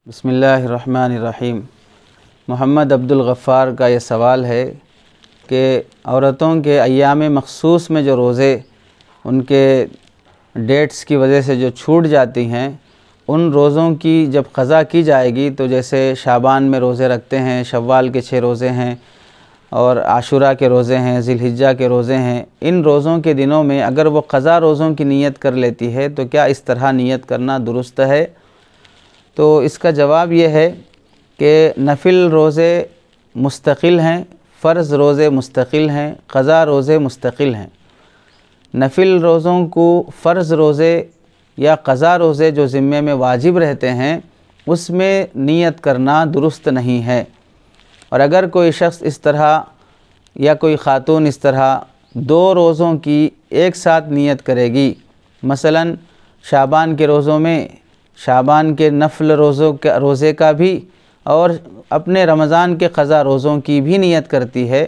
بسم اللہ الرحمن الرحیم۔ محمد عبدالغفار کا یہ سوال ہے کہ عورتوں کے ایام مخصوص میں جو روزے ان کے ڈیٹس کی وجہ سے جو چھوٹ جاتی ہیں، ان روزوں کی جب قضا کی جائے گی تو جیسے شعبان میں روزے رکھتے ہیں، شوال کے 6 روزے ہیں اور عاشوراء کے روزے ہیں، ذی الحجہ کے روزے ہیں، ان روزوں کے دنوں میں اگر وہ قضا روزوں کی نیت کر لیتی ہے تو کیا اس طرح نیت کرنا درست ہے؟ تو اس کا جواب یہ ہے کہ نفل روزے مستقل ہیں، فرض روزے مستقل ہیں، قضا روزے مستقل ہیں۔ نفل روزوں کو فرض روزے یا قضا روزے جو ذمے میں واجب رہتے ہیں اس میں نیت کرنا درست نہیں ہے، اور اگر کوئی شخص اس طرح یا کوئی خاتون اس طرح 2 روزوں کی ایک ساتھ نیت کرے گی، مثلا شعبان کے روزوں میں شعبان کے نفل روزے کا بھی اور اپنے رمضان کے قضا روزوں کی بھی نیت کرتی ہے،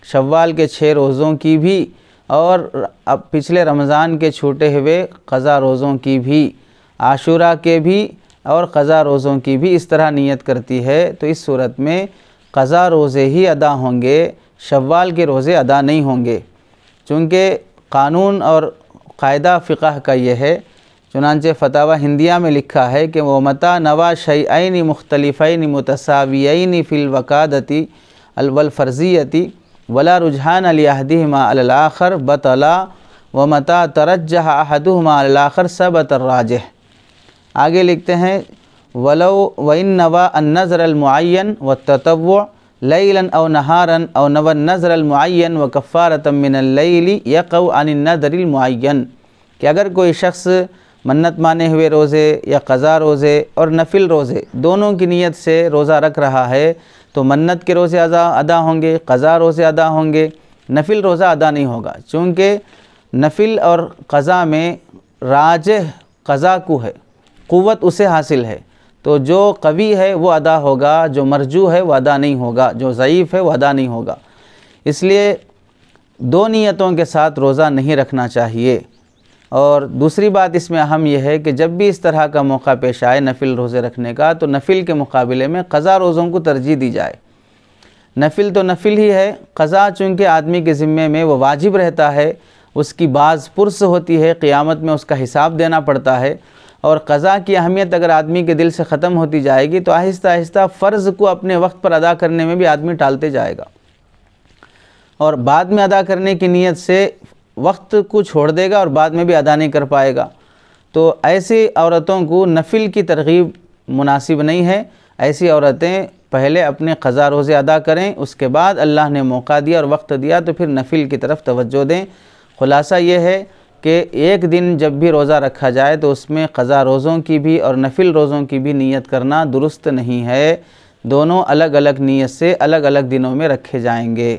شوال کے 6 روزوں کی بھی اور پچھلے رمضان کے چھوٹے ہوئے قضا روزوں کی بھی، عاشوراء کے بھی اور قضا روزوں کی بھی اس طرح نیت کرتی ہے، تو اس صورت میں قضا روزے ہی ادا ہوں گے، شوال کے روزے ادا نہیں ہوں گے، چونکہ قانون اور قاعدہ فقہ کا یہ ہے۔ چنانچہ فتاوی ہندیہ میں لکھا ہے کہ وَمَتَى نَوَى شَيْئَيْنِ مُخْتَلِفَيْنِ مُتَسَاوِيَيْنِ فِي الْوَقَادَةِ وَالْفَرْضِيَّةِ وَلَا رُجْحَانَ لِأَحَدِهِمَا عَلَى الْآخَرِ بَطَلَا وَمَتَى تَرَجَّحَ أَحَدُهُمَا عَلَى الْآخَرِ ثَبَتَ الرَّاجِحُ۔ آگے لکھتے ہیں وَإِن نَوَى النَّذْرَ الْمُعَيَّنَ وَالتَّطَوُّعَ لَيْلًا أَوْ نَهَارًا أَوْ نَوَى النَّذْرَ الْمُعَيَّنَ وَكَفَّارَةً مِّنَ اللَّيْلِ يَقَعُ عَنِ النَّذْرِ الْمُعَيَّنِ، کہ اگر کوئی شخص منت مانے ہوئے روزے یا قضا روزے اور نفل روزے دونوں کی نیت سے روزہ رکھ رہا ہے تو منت کے روزے ادا ہوں گے، قضا روزے ادا ہوں گے، نفل روزہ ادا نہیں ہوگا، چونکہ نفل اور قضا میں راجح قضا کو ہے، قوت اسے حاصل ہے، تو جو قوی ہے وہ ادا ہوگا، جو مرجوح ہے وہ ادا نہیں ہوگا، جو ضعیف ہے وہ ادا نہیں ہوگا۔ اس لیے 2 نیتوں کے ساتھ روزہ نہیں رکھنا چاہیے۔ اور دوسری بات اس میں اہم یہ ہے کہ جب بھی اس طرح کا موقع پیش آئے نفل روزے رکھنے کا تو نفل کے مقابلے میں قضا روزوں کو ترجیح دی جائے۔ نفل تو نفل ہی ہے، قضا چونکہ آدمی کے ذمے میں وہ واجب رہتا ہے، اس کی باز پرس ہوتی ہے، قیامت میں اس کا حساب دینا پڑتا ہے، اور قضا کی اہمیت اگر آدمی کے دل سے ختم ہوتی جائے گی تو آہستہ آہستہ فرض کو اپنے وقت پر ادا کرنے میں بھی آدمی ٹالتے جائے گا، اور بعد میں ادا کرنے کی نیت سے وقت کو چھوڑ دے گا اور بعد میں بھی ادا نہیں کر پائے گا۔ تو ایسی عورتوں کو نفل کی ترغیب مناسب نہیں ہے، ایسی عورتیں پہلے اپنے قضا روزے ادا کریں، اس کے بعد اللہ نے موقع دیا اور وقت دیا تو پھر نفل کی طرف توجہ دیں۔ خلاصہ یہ ہے کہ ایک دن جب بھی روزہ رکھا جائے تو اس میں قضا روزوں کی بھی اور نفل روزوں کی بھی نیت کرنا درست نہیں ہے، دونوں الگ الگ نیت سے الگ الگ دنوں میں رکھے جائیں گے۔